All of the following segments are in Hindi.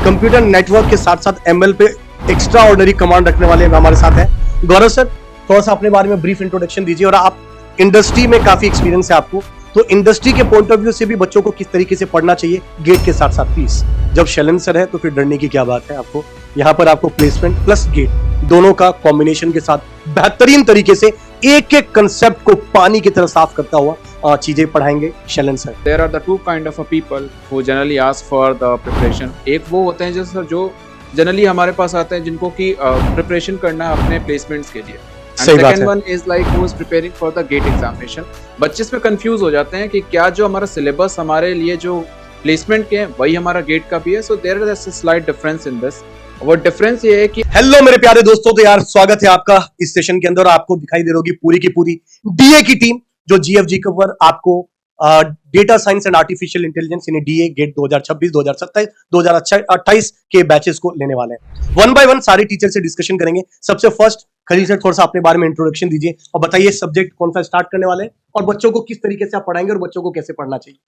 कंप्यूटर नेटवर्क के साथ साथ एमएल पे एक्स्ट्रा ऑर्डिनरी कमांड रखने वाले हमारे साथ हैं गौरव सर। थोड़ा सा अपने बारे में ब्रीफ इंट्रोडक्शन दीजिए, और आप इंडस्ट्री में काफी एक्सपीरियंस है आपको, तो इंडस्ट्री के पॉइंट ऑफ व्यू से भी बच्चों को किस तरीके से पढ़ना चाहिए गेट के साथ साथ प्लीज। जब शैलेंद्र सर है तो फिर डरने की क्या बात है, आपको यहाँ पर आपको प्लेसमेंट प्लस गेट दोनों का कॉम्बिनेशन के साथ बेहतरीन तरीके से एक एक कंसेप्ट को पानी की तरह साफ करता हुआ चीजें पढ़ाएंगे Shailendra sir. There are the two kind of a people who generally ask for the preparation. एक वो होते हैं जो जनरली हमारे पास आते हैं जिनको कि प्रिपरेशन करना है अपने प्लेसमेंट्स के लिए। And second one is like who is preparing for the GATE examination. बच्चे इस पे कंफ्यूज हो जाते हैं कि क्या जो हमारा सिलेबस हमारे लिए जो प्लेसमेंट के हैं वही हमारा गेट का भी है। So there is a slight difference in this. वो डिफरेंस ये है कि हेलो मेरे प्यारे दोस्तों, तो यार स्वागत है आपका इस सेशन के अंदर। आपको दिखाई दे रही होगी पूरी की पूरी डीए की टीम जो जीएफजी कवर आपको data science and artificial intelligence यानी डीए गेट 2026, 2027, 2028 के बैचेस को लेने वाले हैं। वन बाय वन सारे टीचर से डिस्कशन करेंगे। सबसे फर्स्ट खलील सर, थोड़ा सा अपने बारे में इंट्रोडक्शन दीजिए और बताइए सब्जेक्ट कौन सा स्टार्ट करने वाले हैं और बच्चों को किस तरीके से आप पढ़ाएंगे और बच्चों को कैसे पढ़ना चाहिए।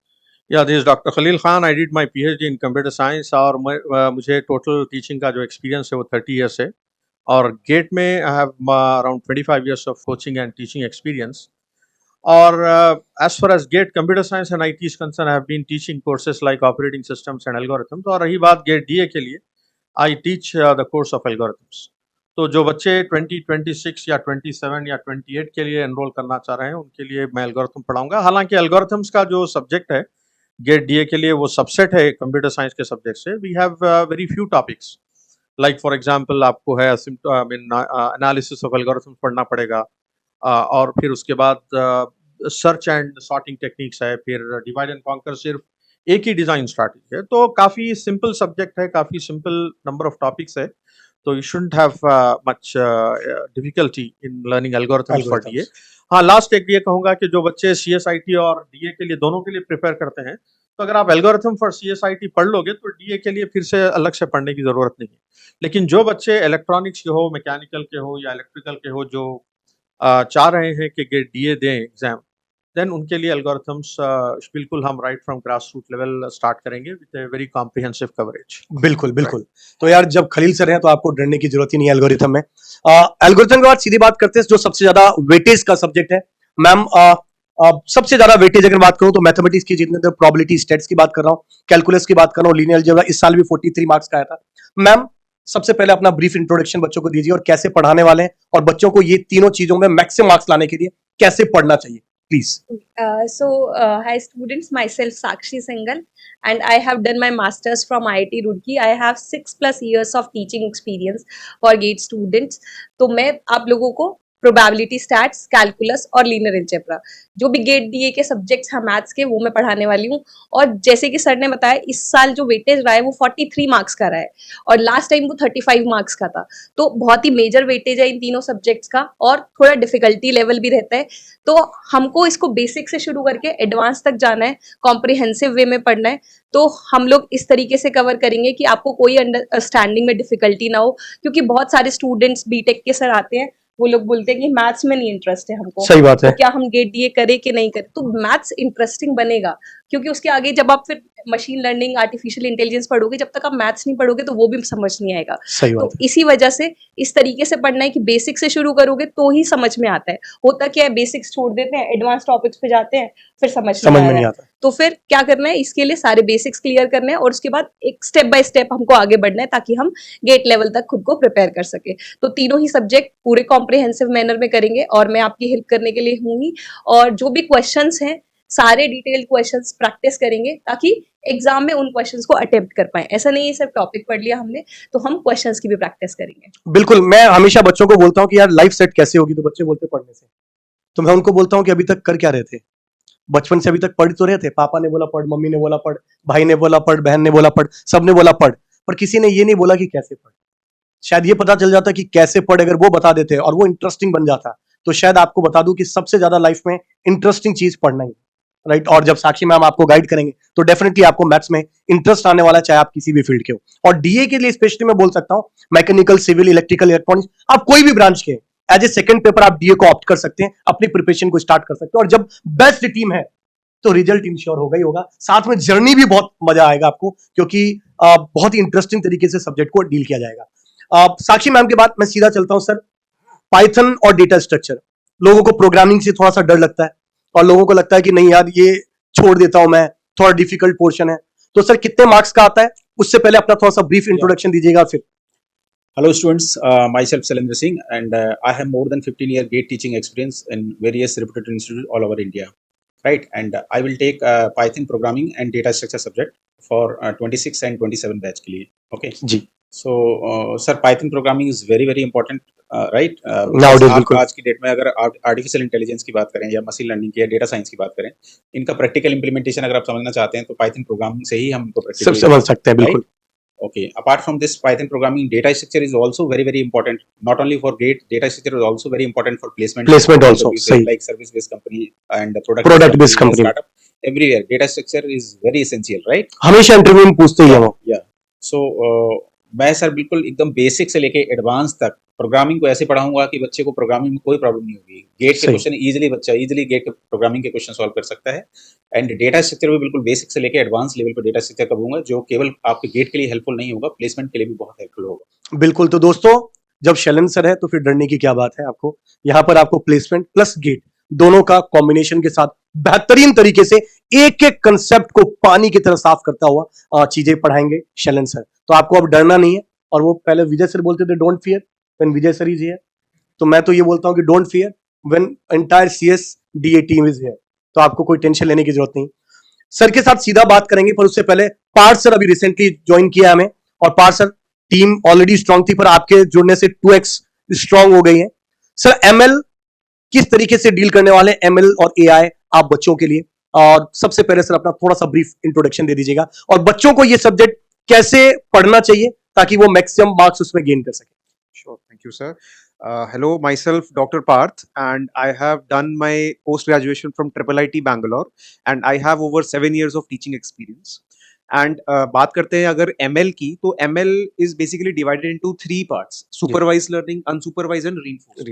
Yeah, this is Dr. Khalil Khan. I did my PhD in computer science और मुझे टोटल टीचिंग का जो एक्सपीरियंस है वो 30 years है, और गेट में I have around 25 years of coaching and teaching experience. और as far as GATE computer science and IT is concerned, I have been teaching courses like operating systems and algorithms। और रही बात गेट DA के लिए, I teach the course of algorithms। तो जो बच्चे 2026 या 27 या 28 के लिए एनरोल करना चाह रहे हैं उनके लिए मैं एल्गोरिथम पढ़ाऊंगा। हालांकि एल्गोरिथम्स का जो सब्जेक्ट है गेट DA के लिए वो सबसेट है कंप्यूटर साइंस के सब्जेक्ट से। We have very few topics, like for example आपको है एनालिसिस ऑफ एल्गोरिथम्स पढ़ना पड़ेगा, और फिर उसके बाद सर्च एंड सॉर्टिंग टेक्निक्स है, फिर डिवाइड एंड कॉन्कर सिर्फ एक ही डिजाइन स्ट्रैटेजी है। तो काफी सिंपल सब्जेक्ट है, काफी सिंपल नंबर ऑफ टॉपिक्स है, तो you shouldn't have much difficulty in learning algorithms for DA। हाँ, लास्ट एक ये कहूंगा कि जो बच्चे CSIT और DA के लिए दोनों के लिए प्रिपेयर करते हैं, तो अगर आप एल्गोरिथम फॉर CSIT पढ़ लोगे तो DA के लिए फिर से अलग से पढ़ने की जरूरत नहीं है। लेकिन जो बच्चे इलेक्ट्रॉनिक्स के हो, मैकेनिकल के हो या इलेक्ट्रिकल के हो, जो चाह रहे हैं कि गेट DA दें एग्जाम, देन उनके लिए एल्गोरिथम्स बिल्कुल हम right from grass root level start करेंगे with a very comprehensive coverage. बिल्कुल बिल्कुल। तो यार जब खलील सर हैं तो आपको डरने की जरूरत ही नहीं है एल्गोरिथम में। एल्गोरिथम के बाद सीधी बात करते हैं जो सबसे ज्यादा वेटेज का सब्जेक्ट है। मैम सबसे ज्यादा वेटेज अगर बात करूं तो मैथमेटिक्स की, जितने देर प्रोबेबिलिटी स्टेट्स की बात कर रहा हूं, कैलकुलस की बात कर रहा हूं, लीनियर अलजेब्रा इस साल भी 43 मार्क्स का आया था। मैम सबसे पहले अपना ब्रीफ इंट्रोडक्शन बच्चों को दीजिए और कैसे पढ़ाने वाले हैं और बच्चों को ये तीनों चीजों में मैक्सिमम मार्क्स लाने के लिए कैसे पढ़ना चाहिए please. Hi students, myself Sakshi Singhal and I have done my masters from IIT Roorkee. I have 6+ years of teaching experience for GATE students। तो मैं आप लोगों को प्रोबेबिलिटी स्टैट्स, कैलकुलस और लीनियर अलजेब्रा जो भी गेट DA के सब्जेक्ट्स हैं मैथ्स के, वो मैं पढ़ाने वाली हूँ। और जैसे कि सर ने बताया इस साल जो वेटेज रहा है वो 43 मार्क्स का रहा है और लास्ट टाइम वो 35 मार्क्स का था। तो बहुत ही मेजर वेटेज है इन तीनों सब्जेक्ट्स का और थोड़ा डिफिकल्टी लेवल भी रहता है। तो हमको इसको बेसिक से शुरू करके एडवांस तक जाना है, कॉम्प्रिहेंसिव वे में पढ़ना है। तो हम लोग इस तरीके से कवर करेंगे कि आपको कोई अंडरस्टैंडिंग में डिफिकल्टी ना हो, क्योंकि बहुत सारे स्टूडेंट्स बीटेक के सर आते हैं, वो लोग बोलते हैं कि मैथ्स में नहीं इंटरेस्ट है हमको। सही बात है। तो क्या हम गेट DA करें कि नहीं करें? तो मैथ्स इंटरेस्टिंग बनेगा, क्योंकि उसके आगे जब आप फिर मशीन लर्निंग, आर्टिफिशियल इंटेलिजेंस पढ़ोगे, जब तक आप मैथ्स नहीं पढ़ोगे तो वो भी समझ नहीं आएगा। सही बात तो इसी वजह से इस तरीके से पढ़ना है कि बेसिक से शुरू करोगे तो ही समझ में आता है। होता क्या है, बेसिक्स छोड़ देते हैं, एडवांस टॉपिक्स पे जाते हैं, फिर समझ में नहीं आता। तो फिर क्या करना है, इसके लिए सारे बेसिक्स क्लियर करने हैं और उसके बाद एक स्टेप बाय स्टेप हमको आगे बढ़ना है ताकि हम गेट लेवल तक खुद को प्रिपेयर कर सके। तो तीनों ही सब्जेक्ट पूरे कॉम्प्रिहेंसिव मैनर में करेंगे और मैं आपकी हेल्प करने के लिए हूँ ही। और जो भी क्वेश्चंस हैं सारे डिटेल्ड क्वेश्चंस प्रैक्टिस करेंगे ताकि एग्जाम में उन क्वेश्चंस को अटेम्प्ट कर पाए। ऐसा नहीं है सिर्फ टॉपिक पढ़ लिया हमने, तो हम क्वेश्चंस की भी प्रैक्टिस करेंगे। बिल्कुल। मैं हमेशा बच्चों को बोलता हूँ कि यार लाइफ सेट कैसे होगी, तो बच्चे बोलते पढ़ने से। तो मैं उनको बोलता हूँ कि अभी तक कर क्या रहे थे, बचपन से अभी तक पढ़ तो रहे थे, पापा ने बोला पढ़, मम्मी ने बोला पढ़, भाई ने बोला पढ़, बहन ने बोला पढ़, सबने बोला पढ़, पर किसी ने ये नहीं बोला कि कैसे पढ़। शायद ये पता चल जाता कि कैसे पढ़, अगर वो बता देते और वो इंटरेस्टिंग बन जाता, तो शायद आपको बता दूं कि सबसे ज्यादा लाइफ में इंटरेस्टिंग चीज पढ़ना ही, राइट। और जब साक्षी मैम आपको गाइड करेंगे तो डेफिनेटली आपको मैथ्स में इंटरेस्ट आने वाला, चाहे आप किसी भी फील्ड के हो। और DA के लिए स्पेशली मैं बोल सकता हूं, मैकेनिकल, सिविल, इलेक्ट्रिकल, इलेक्ट्रॉनिक्स, आप कोई भी ब्रांच के एज ए सेकंड पेपर आप DA को ऑप्ट कर सकते हैं, अपनी प्रिपरेशन को स्टार्ट कर सकते हैं। और जब बेस्ट टीम है तो रिजल्ट इंश्योर होगा ही होगा, साथ में जर्नी भी बहुत मजा आएगा आपको, क्योंकि बहुत ही इंटरेस्टिंग तरीके से सब्जेक्ट को डील किया जाएगा। साक्षी मैम के बाद मैं सीधा चलता हूं सर, पाइथन और डेटा स्ट्रक्चर। लोगों को प्रोग्रामिंग से थोड़ा सा डर लगता है और लोगों को लगता है कि नहीं यार ये छोड़ देता हूं मैं, थोड़ा डिफिकल्ट पोर्शन है। तो सर कितने मार्क्स का आता है, उससे पहले अपना थोड़ा सा ब्रीफ इंट्रोडक्शन दीजिएगा फिर। Hello students, myself Shailendra Singh and I have more than 15-year GATE teaching experience in various reputed institutes all over India, right? And I will take Python programming and data structure subject for 26 and 27 batch के लिए, okay? Ji So sir, Python programming is very very important, right? Nowadays, आप बिल्कुल। आज की डेट में अगर आर्टिफिशियल इंटेलिजेंस की बात करें या मशीन लर्निंग की या डेटा साइंस की बात करें, इनका प्रैक्टिकल इंप्लीमेंटेशन अगर आप समझना चाहते हैं तो Python प्रोग्रामिंग से ही हम इनको सब प्रैक्टिकली समझ सकते हैं, बिल्कुल। Okay. Apart from this, Python programming data structure is also very very important. Not only for GATE, data structure is also very important for placement. Placement also, Interviews, सही। like service based company and Product based company। startup. Everywhere, data structure is very essential, right? हमेशा इंटरव्यू में पूछते ही हैं वो। Yeah. So मैं सर बिल्कुल एकदम बेसिक से लेके एडवांस तक प्रोग्रामिंग को ऐसे पढ़ाऊंगा कि बच्चे को प्रोग्रामिंग में कोई प्रॉब्लम नहीं होगी। गेट के सही। क्वेश्चन इजीली बच्चा इजीली गेट के प्रोग्रामिंग के क्वेश्चन सॉल्व कर सकता है। एंड डेटा स्ट्रक्चर भी बिल्कुल बेसिक से लेके एडवांस लेवल पर डेटा स्ट्रक्चर करूंगा, जो केवल आपके गेट के लिए हेल्पफुल नहीं होगा, प्लेसमेंट के लिए भी बहुत हेल्पफुल होगा। बिल्कुल। तो दोस्तों, जब शैलेंद्र सर है तो फिर डरने की क्या बात है आपको। यहाँ पर आपको प्लेसमेंट प्लस गेट दोनों का कॉम्बिनेशन के साथ बेहतरीन तरीके से एक एक कंसेप्ट को पानी की तरह साफ करता हुआ चीजें पढ़ाएंगे शैलेंद्र सर। तो आपको अब डरना नहीं है। और वो पहले विजय सर बोलते थे don't fear when Vijay sir is here, तो मैं तो ये बोलता हूँ कि don't fear when entire CS DA team is here. तो आपको कोई टेंशन लेने की जरूरत नहीं। सर के साथ सीधा बात करेंगे, पर उससे पहले पार्थ सर अभी रिसेंटली ज्वाइन किया हमें, और Parth sir team already strong थी पर आपके जुड़ने से 2x स्ट्रांग हो गई है। सर ML किस तरीके से डील करने वाले ML और AI आप बच्चों के लिए, और सबसे पहले सर अपना थोड़ा सा ब्रीफ इंट्रोडक्शन दे दीजिएगा और बच्चों को ये सब्जेक्ट कैसे पढ़ना चाहिए ताकि वो मैक्सिमम मार्क्स उसमें गेन कर सके। Sure, thank you, sir. Hello, myself Dr. Parth, and I have done my post graduation from IIIT Bangalore, and I have over 7 years of teaching experience. And बात करते हैं अगर ML की, तो ML is basically divided into 3 parts: supervised learning, unsupervised, and reinforced.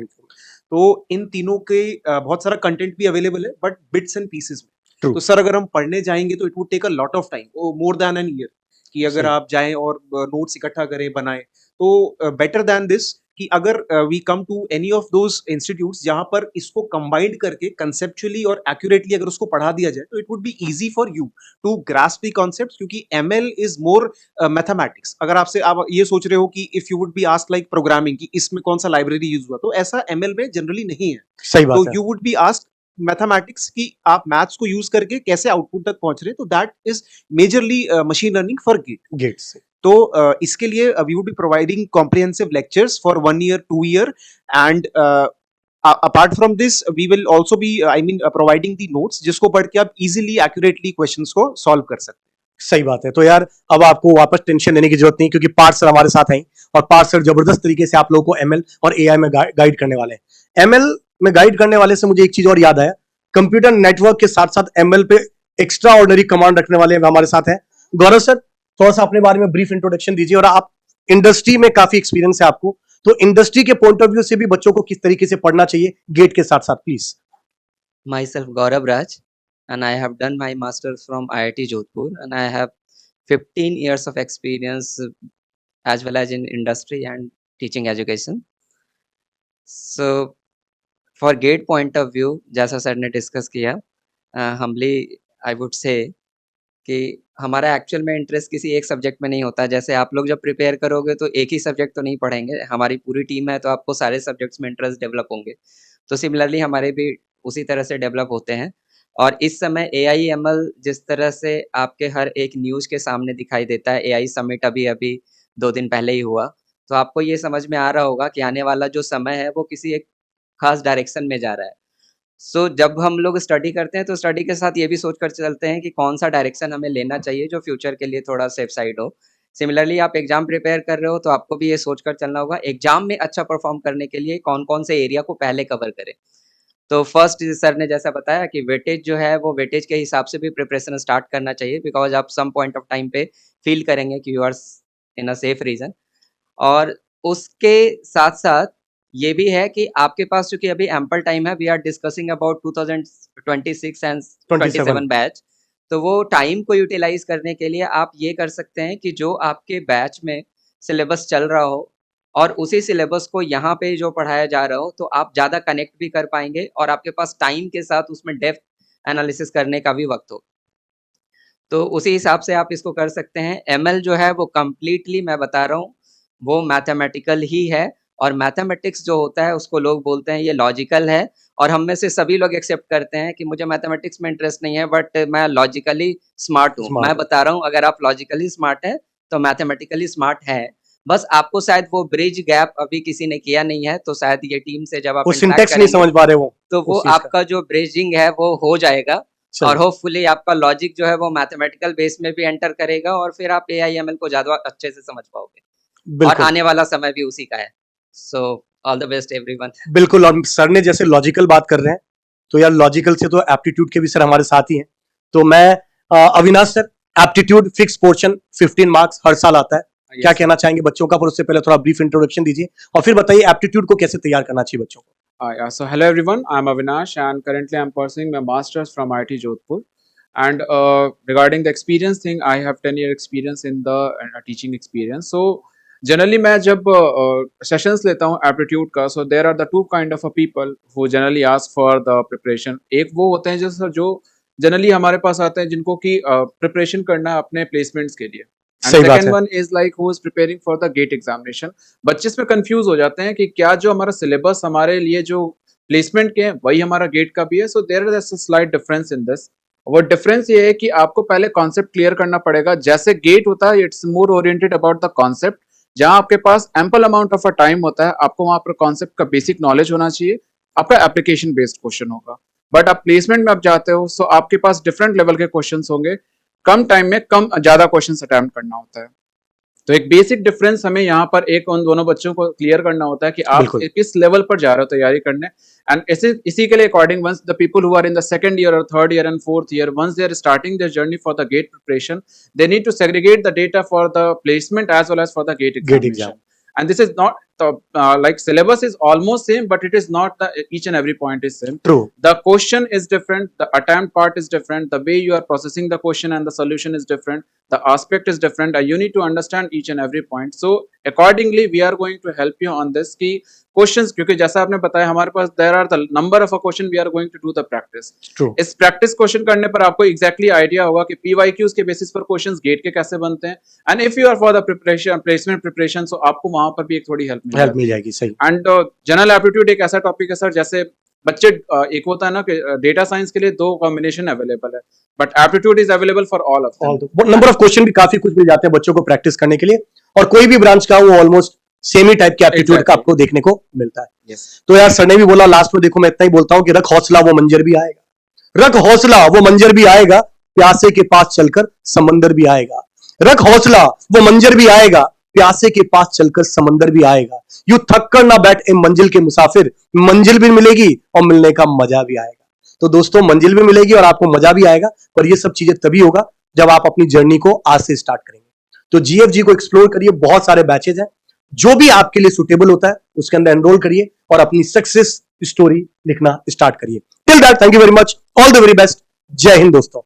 तो इन तीनों के बहुत सारा कंटेंट भी अवेलेबल है, बट बिट्स एंड पीसेस में। True. तो सर अगर हम पढ़ने जाएंगे तो it would take a lot of time, more than an year, कि अगर सही। आप जाएं और नोट्स इकट्ठा करें, बनाएं। तो बेटर देन दिस कि अगर we come to any of those institutes जहां पर इसको कंबाइंड करके कंसेप्चुअली और एक्यूरेटली अगर उसको पढ़ा दिया जाए, तो it would be easy for you to grasp the concepts, क्योंकि ML इज मोर मैथमेटिक्स। अगर आपसे आप ये सोच रहे हो कि if you would be asked like programming कि इसमें कौन सा लाइब्रेरी यूज हुआ, तो ऐसा ML में जनरली नहीं है। सही बात तो है। You would be asked mathematics की आप मैथ्स को यूज करके कैसे आउटपुट तक पहुंच रहे हैं। तो that is majorly machine learning for GATE. GATE से तो इसके लिए we would be providing comprehensive lectures for 1 year 2 year, and apart from this we will also be providing the notes जिसको पढ़ के आप easily accurately questions को solve कर सकते हैं। सही बात है। तो यार अब आपको वापस टेंशन लेने की जरूरत नहीं, क्योंकि पार्थ सर हमारे साथ हैं और पार्थ सर जबरदस्त तरीके से आप लोगों को ML और AI में गाइड करने वाले हैं। ML में गाइड करने वाले से मुझे एक चीज और याद आया, कंप्यूटर नेटवर्क के साथ साथ ML पे एक्स्ट्रा ऑर्डिनरी कमांड रखने वाले हमारे साथ हैं। गौरव सर, थोड़ा सा अपने बारे में ब्रीफ इंट्रोडक्शन दीजिए, और आप इंडस्ट्री में काफी एक्सपीरियंस है आपको, तो इंडस्ट्री के पॉइंट ऑफ व्यू से भी बच्चों को किस तरीके से पढ़ना चाहिए गेट के साथ साथ, please. Myself Gaurav Raj, and I have done my master's from IIT Jodhpur, and I have 15 years of experience as well as in industry and teaching education. So for GATE point of view, जैसा सर ने डिस्कस किया, humbly I would say कि हमारा एक्चुअल में इंटरेस्ट किसी एक सब्जेक्ट में नहीं होता। जैसे आप लोग जब प्रिपेयर करोगे तो एक ही सब्जेक्ट तो नहीं पढ़ेंगे, हमारी पूरी टीम है तो आपको सारे सब्जेक्ट्स में इंटरेस्ट डेवलप होंगे। तो सिमिलरली हमारे भी उसी तरह से डेवलप होते हैं। और इस समय AI ML जिस तरह से आपके हर एक न्यूज़ के सामने दिखाई देता है, AI समिट अभी 2 दिन पहले ही हुआ, तो आपको ये समझ में आ रहा होगा कि आने वाला जो समय है वो किसी एक खास डायरेक्शन में जा रहा है। सो जब हम लोग स्टडी करते हैं तो स्टडी के साथ ये भी सोच कर चलते हैं कि कौन सा डायरेक्शन हमें लेना चाहिए जो फ्यूचर के लिए थोड़ा सेफ साइड हो। सिमिलरली आप एग्जाम प्रिपेयर कर रहे हो तो आपको भी ये सोच कर चलना होगा एग्जाम में अच्छा परफॉर्म करने के लिए कौन-कौन से एरिया को पहले कवर करें। तो फर्स्ट सर ने जैसा बताया कि वेटेज जो है वो वेटेज के हिसाब से भी प्रिपरेशन स्टार्ट करना चाहिए, बिकॉज़ आप सम पॉइंट ऑफ टाइम पे फील करेंगे कि you are in a safe region. और उसके साथ-साथ ये भी है कि आपके पास चूँकि अभी एम्पल टाइम है, we are discussing about 2026 and 27 batch. तो वो टाइम को यूटिलाइज करने के लिए आप ये कर सकते हैं कि जो आपके बैच में सिलेबस चल रहा हो और उसी सिलेबस को यहाँ पे जो पढ़ाया जा रहा हो, तो आप ज़्यादा कनेक्ट भी कर पाएंगे और आपके पास टाइम के साथ उसमें डेप्थ एनालिसिस करने का भी वक्त हो। तो उसी हिसाब से आप इसको कर सकते हैं। एमएल जो है वो कंप्लीटली मैं बता रहा हूँ वो मैथमेटिकल ही है, और मैथमेटिक्स जो होता है उसको लोग बोलते हैं ये लॉजिकल है, और हम में से सभी लोग एक्सेप्ट करते हैं कि मुझे मैथमेटिक्स में इंटरेस्ट नहीं है बट मैं लॉजिकली स्मार्ट हूँ। Smart मैं हूँ। बता रहा हूँ अगर आप लॉजिकली स्मार्ट है तो मैथमेटिकली स्मार्ट है, बस आपको शायद वो ब्रिज गैप अभी किसी ने किया नहीं है, तो शायद ये टीम से जब आप वो interact सिंटेक्स नहीं करेंगे, समझ पा रहे वो तो वो उस चीज का। आपका जो ब्रिजिंग है वो हो जाएगा, और चलो, होपफुली आपका लॉजिक जो है वो मैथमेटिकल बेस में भी एंटर करेगा और फिर आप एआईएमएल को ज्यादा अच्छे से समझ पाओगे, और बिल्कुल आने वाला समय भी उसी का है। So all the best everyone. बिल्कुल। और सर ने जैसे लॉजिकल बात कर रहे हैं, तो यार लॉजिकल से तो एप्टीट्यूड के भी सर हमारे साथ ही हैं। तो मैं Avinash sir, aptitude fixed portion 15 marks हर साल आता है, क्या कहना चाहेंगे बच्चों का? पर उससे पहले थोड़ा ब्रीफ इंट्रोडक्शन दीजिए और फिर बताइए एप्टीट्यूड को कैसे तैयार करना चाहिए बच्चों को। Yeah, so hello everyone, I'm Avinash and currently I'm pursuing my master's from IIT Jodhpur. And regarding the experience thing, I have 10-year experience in the teaching experience. So generally मैं जब sessions लेता हूँ aptitude का, so there are the two kind of people who generally ask for the preparation. एक वो होते हैं जो generally हमारे पास आते हैं जिनको कि preparation करना है अपने placements के लिए. And सही बात second है। one is like who is preparing for the GATE examination. बच्चे इसमें कंफ्यूज हो जाते हैं कि क्या जो हमारा सिलेबस हमारे लिए जो प्लेसमेंट के हैं वही हमारा गेट का भी है। So there is a slight difference in this. वो डिफरेंस ये है कि आपको पहले कॉन्सेप्ट क्लियर करना पड़ेगा। जैसे गेट होता है it's more oriented about the concept, जहां आपके पास ample amount of a time होता है, आपको वहां पर कॉन्सेप्ट का बेसिक नॉलेज होना चाहिए, आपका एप्लीकेशन बेस्ड क्वेश्चन होगा। बट आप प्लेसमेंट में आप जाते हो सो आपके पास डिफरेंट लेवल के क्वेश्चन होंगे, कम टाइम में कम ज्यादा क्वेश्चन अटेम्प्ट करना होता है। तो एक बेसिक डिफरेंस हमें यहाँ पर एक उन दोनों बच्चों को क्लियर करना होता है कि आप बिल्कुल। किस लेवल पर जा रहे हो तैयारी करने। एंड इसी के लिए according once the people who are in the second year और third year and fourth year, once they are starting their journey for the GATE preparation, they need to segregate the data for the placement as well as for the GATE examination. And this is not like syllabus is almost same, but it is not the each and every point is same. True. The question is different, the attempt part is different, the way you are processing the question and the solution is different, the aspect is different, and you need to understand each and every point. So accordingly we are going to help you on this कि questions, क्योंकि जैसा आपने बताया हमारे पास there are the number of a question, we are going to do the practice. True. इस प्रैक्टिस क्वेश्चन करने पर आपको exactly आइडिया होगा कि PYQs के बेसिस पर क्वेश्चंस गेट के कैसे बनते हैं, and if you are for the preparation placement preparation, so आपको वहां पर भी एक थोड़ी हेल्प मिल जाएगी। सही। एंड जनरल एप्टीट्यूड एक ऐसा टॉपिक है सर, जैसे बच्चे एक होता है ना कि डेटा साइंस के लिए दो कॉम्बिनेशन अवेलेबल है, but aptitude is available for all of them. Number of question भी काफी कुछ मिल जाते हैं बच्चों को प्रैक्टिस करने के लिए, और कोई भी ब्रांच का वो ऑलमोस्ट सेम ही टाइप के एप्टीट्यूड का आपको देखने को मिलता है। Yes. तो यार सर ने भी बोला लास्ट में, देखो मैं इतना ही बोलता हूँ कि रख हौसला वो मंजर भी आएगा, रख हौसला वो मंजर भी आएगा, प्यासे के पास चलकर समंदर भी आएगा। रख हौसला वो मंजर भी आएगा, प्यासे के पास चलकर समंदर भी आएगा। यू थक कर ना बैठ ए मंजिल के मुसाफिर, मंजिल भी मिलेगी और मिलने का मजा भी आएगा। तो दोस्तों मंजिल भी मिलेगी और आपको मजा भी आएगा, पर ये सब चीजें तभी होगा जब आप अपनी जर्नी को आज से स्टार्ट करेंगे। तो जीएफजी को एक्सप्लोर करिए, बहुत सारे बैचेज हैं, जो भी आपके लिए सुटेबल होता है उसके अंदर एनरोल करिए और अपनी सक्सेस स्टोरी लिखना स्टार्ट करिए। Till that, thank you very much, all the very best, जय हिंद दोस्तों।